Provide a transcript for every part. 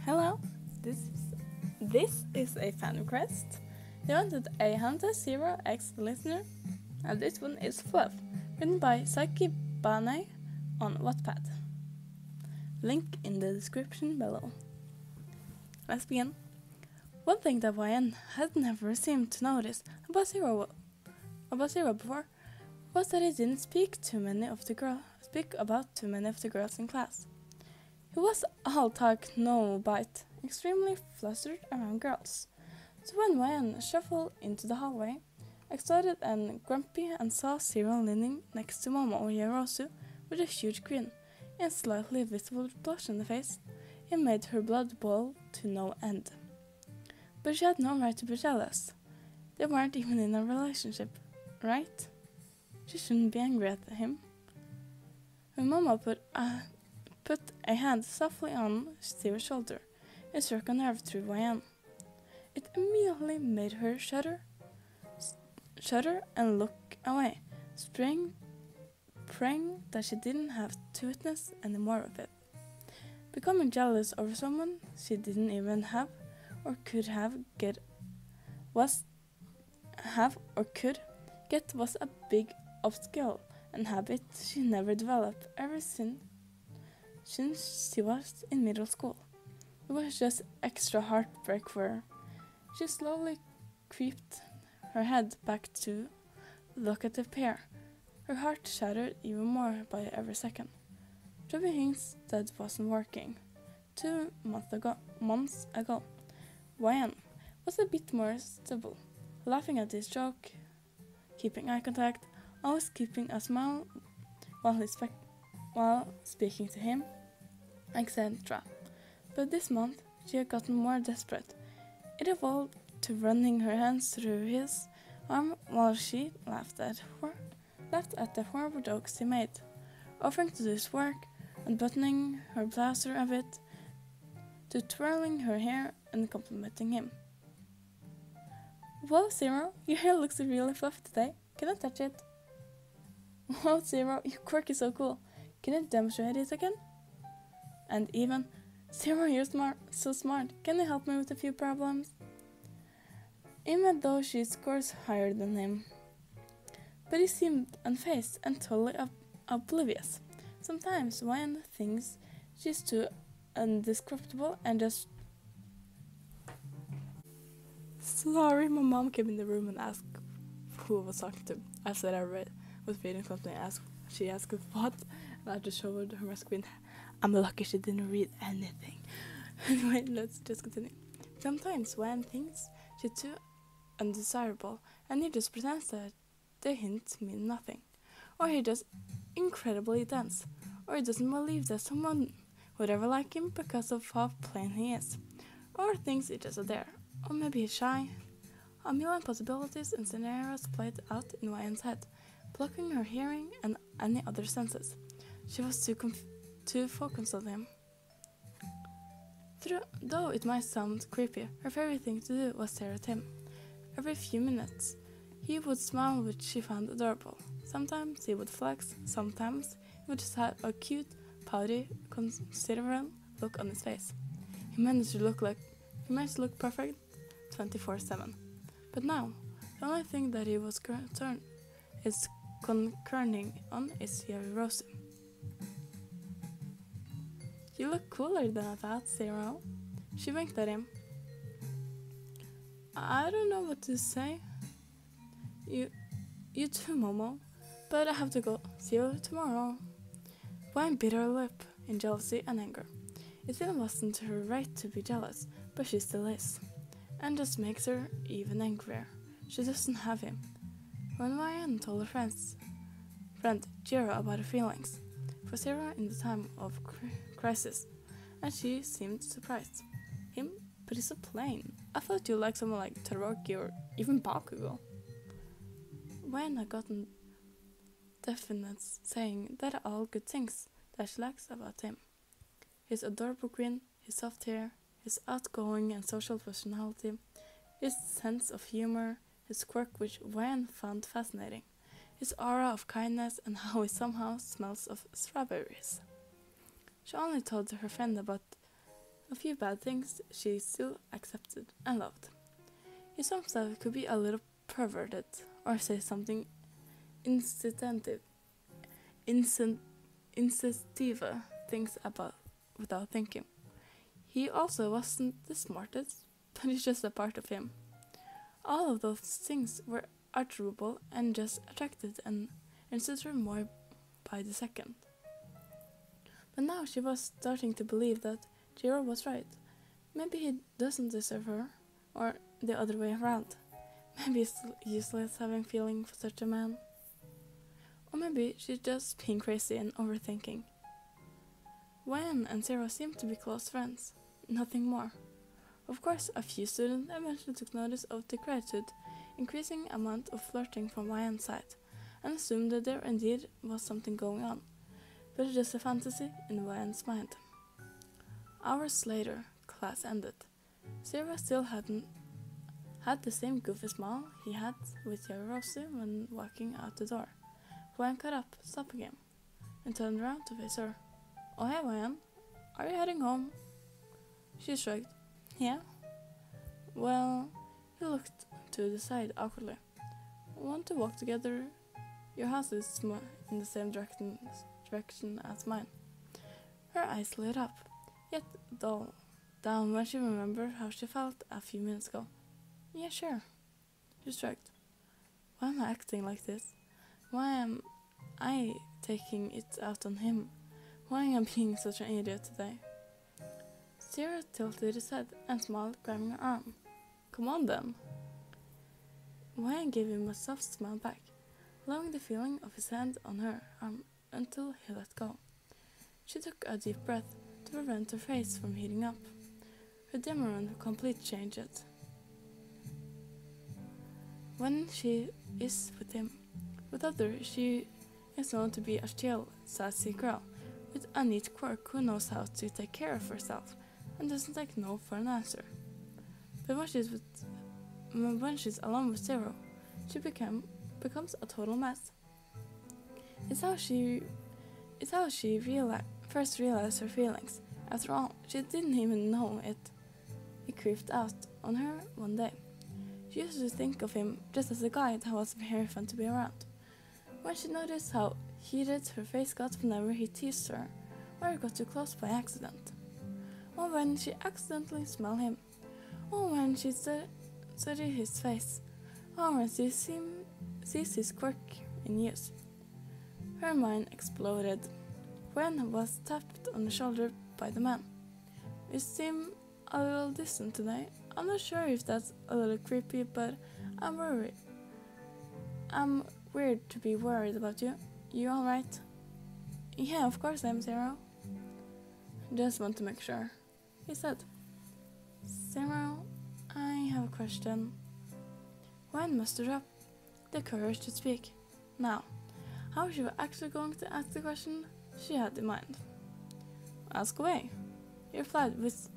Hello, this is a fan request. They wanted a Hanta Sero X listener, and this one is Fluff, written by Saki Bane on Wattpad. Link in the description below. Let's begin. One thing that YN had never seemed to notice about Sero before was that he didn't speak about too many of the girls in class. He was all talk, no bite, extremely flustered around girls. So when YN shuffled into the hallway, excited and grumpy, and saw Sero leaning next to Momo Yarosu with a huge grin and slightly visible blush on the face, it made her blood boil to no end. But she had no right to be jealous. They weren't even in a relationship, right? She shouldn't be angry at him. When Momo put a hand softly on Sero's shoulder, it struck a nerve through YN. It immediately made her shudder and look away, praying that she didn't have to witness any more of it. Becoming jealous over someone she didn't even have or could get was a big obstacle and habit she never developed ever since she was in middle school. It was just extra heartbreak for her. She slowly creeped her head back to look at the pair. Her heart shattered even more by every second. Trying things that wasn't working. 2 months ago, YN was a bit more stable, laughing at his joke, keeping eye contact, always keeping a smile while speaking to him, etc. But this month, she had gotten more desperate. It evolved to running her hands through his arm while she laughed at the horrible jokes he made, offering to do his work, unbuttoning her blazer a bit, to twirling her hair and complimenting him. "Whoa, Sero, your hair looks really fluffy today. Can I touch it?" "Wow, Sero, your quirk is so cool. Can you demonstrate it again?" And even, "Sero, you're so smart. Can you help me with a few problems?" Even though she scores higher than him. But he seemed unfazed and totally oblivious. Sometimes YN thinks she's too indescribable and just... Sorry, my mom came in the room and asked who I was talking to. I said I was reading something, she asked what, and I just showed her my screen. I'm lucky she didn't read anything. Anyway, let's just continue. Sometimes YN thinks she's too undesirable, and he just pretends that the hints mean nothing. Or he just incredibly dense. Or he doesn't believe that someone would ever like him because of how plain he is. Or thinks he's just there. Or maybe he's shy. A million possibilities and scenarios played out in YN's head, blocking her hearing and any other senses. She was too focused on him. Though it might sound creepy, her favorite thing to do was stare at him. Every few minutes, he would smile, which she found adorable. Sometimes he would flex, sometimes he would just have a cute, pouty, considerate look on his face. He managed to look perfect 24/7. But now, the only thing that he was concurring on is Yarosu. "You look cooler than I thought, Sero." She winked at him. "I don't know what to say." You too, Momo. But I have to go. See you tomorrow." YN bit her lip in jealousy and anger. It still wasn't her right to be jealous, but she still is. And just makes her even angrier. She doesn't have him. When YN told her friend Jiro about her feelings for Sero in the time of crisis, and she seemed surprised. "Him? But he's so plain. I thought you liked someone like Todoroki or even Bakugo." YN had gotten definite saying that are all good things that she likes about him. His adorable grin, his soft hair, his outgoing and social personality, his sense of humor, his quirk which YN found fascinating, his aura of kindness, and how he somehow smells of strawberries. She only told her friend about a few bad things she still accepted and loved. He sometimes could be a little perverted or say something insensitive things about without thinking. He also wasn't the smartest, but it's just a part of him. All of those things were utterable and just attracted and interested her more by the second. But now she was starting to believe that Sero was right. Maybe he doesn't deserve her, or the other way around. Maybe it's useless having feeling for such a man. Or maybe she's just being crazy and overthinking. Gwen and Sero seemed to be close friends, nothing more. Of course, a few students eventually took notice of the gratitude, increasing amount of flirting from Ryan's side, and assumed that there indeed was something going on, but it's just a fantasy in Ryan's mind. Hours later, class ended. Sero still hadn't had the same goofy smile he had with Rosie when walking out the door. Ryan got up, stopping him, and turned around to face her. "Oh hey Ryan, are you heading home?" She shrugged. "Yeah." Well, he looked to the side awkwardly. "Want to walk together? Your house is in the same direction as mine." Her eyes lit up, yet dull down when she remembered how she felt a few minutes ago. "Yeah, sure." She shrugged. "Why am I acting like this? Why am I taking it out on him? Why am I being such an idiot today?" Sero tilted his head and smiled, grabbing her arm. "Come on then." Ryan gave him a soft smile back, allowing the feeling of his hand on her arm until he let go. She took a deep breath to prevent her face from heating up. Her demeanor completely changed. When she is with him, with others, she is known to be a chill, sassy girl with a neat quirk who knows how to take care of herself and doesn't take no for an answer. But when she's alone with Sero, she becomes a total mess. It's how she first realized her feelings. After all, she didn't even know it. It creeped out on her one day. She used to think of him just as a guy that was very fun to be around. When she noticed how heated her face got whenever he teased her, or got too close by accident, or when she accidentally smelled him, or when she studied his face, or when she sees his quirk in use. Her mind exploded. Gwen was tapped on the shoulder by the man. "You seem a little distant today. I'm not sure if that's a little creepy, but I'm worried. I'm weird to be worried about you. You alright?" "Yeah, of course I'm, Sero." "Just want to make sure," he said. "Sero, I have a question." Gwen mustered up the courage to speak. Now, how she was actually going to ask the question she had in mind. "Ask away," he replied with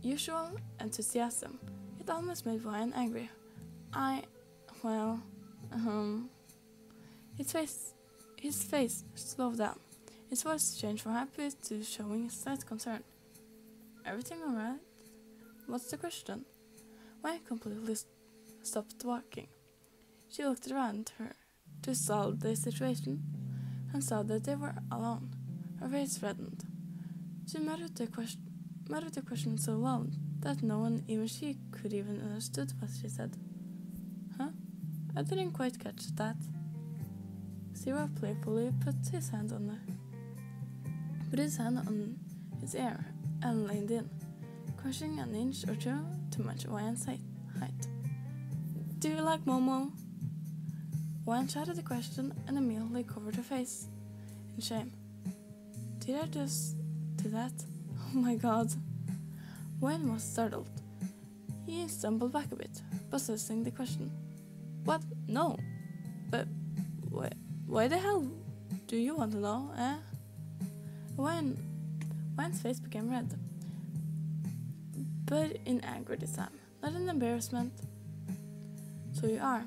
usual enthusiasm. It almost made Ryan angry. His face slowed down. His voice changed from happy to showing slight concern. "Everything alright? What's the question?" Ryan completely stopped walking. She looked around her to solve the situation and saw that they were alone. Her face reddened. She muttered the question so loud that no one, even she, could even understood what she said. "Huh? I didn't quite catch that." Sero playfully put his hand on his ear and leaned in, crushing an inch or two to match Ryan's height. "Do you like Momo?" Ryan shouted the question and immediately covered her face in shame. "Did I just do that? Oh my god." Ryan was startled. He stumbled back a bit, processing the question. "What? No. But why the hell do you want to know, eh?" Ryan's face became red, but in anger this time, not in embarrassment. "So you are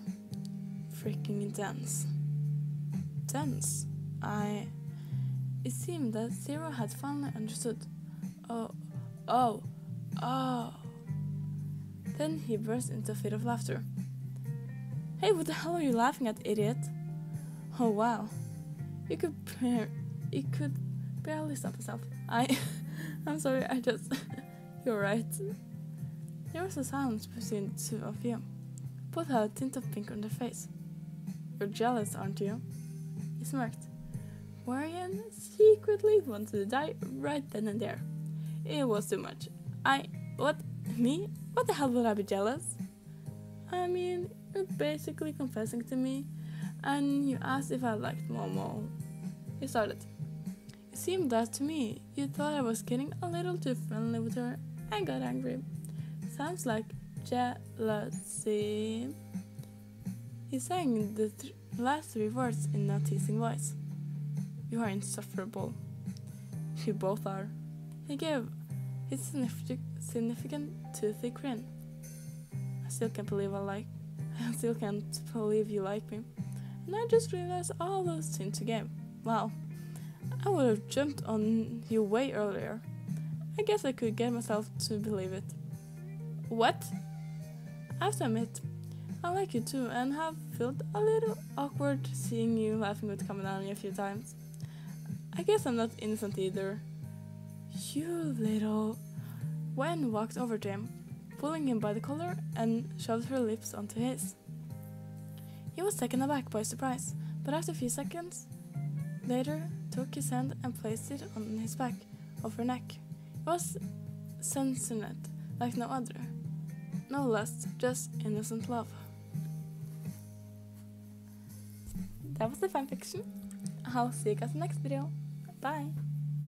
freaking dense." Dense? It seemed that Sero had finally understood. Oh, oh. Then he burst into a fit of laughter. Hey, what the hell are you laughing at, idiot? Oh, wow. You could barely stop yourself. I'm sorry, You're right. There was a silence between the two of you. Both had a tint of pink on their face. You're jealous, aren't you? He smirked. Marian secretly wanted to die right then and there. It was too much. What? Me? What the hell would I be jealous? I mean, you're basically confessing to me, and you asked if I liked Momo. He started. It seemed that to me, you thought I was getting a little too friendly with her and got angry. Sounds like jealousy. He sang the last three words in a teasing voice. You are insufferable. You both are. He gave his significant toothy grin. I still can't believe you like me. And I just realized all those things again. Wow. I would have jumped on you way earlier. I guess I could get myself to believe it. What? I have to admit, I like you too and have felt a little awkward seeing you laughing with Kaminani a few times. I guess I'm not innocent either. You little... Wen walked over to him, pulling him by the collar and shoved her lips onto his. He was taken aback by surprise, but after a few seconds later took his hand and placed it on his back of her neck. It was sensitive, like no other. No lust, just innocent love. That was the fanfiction. I'll see you guys in the next video. Bye!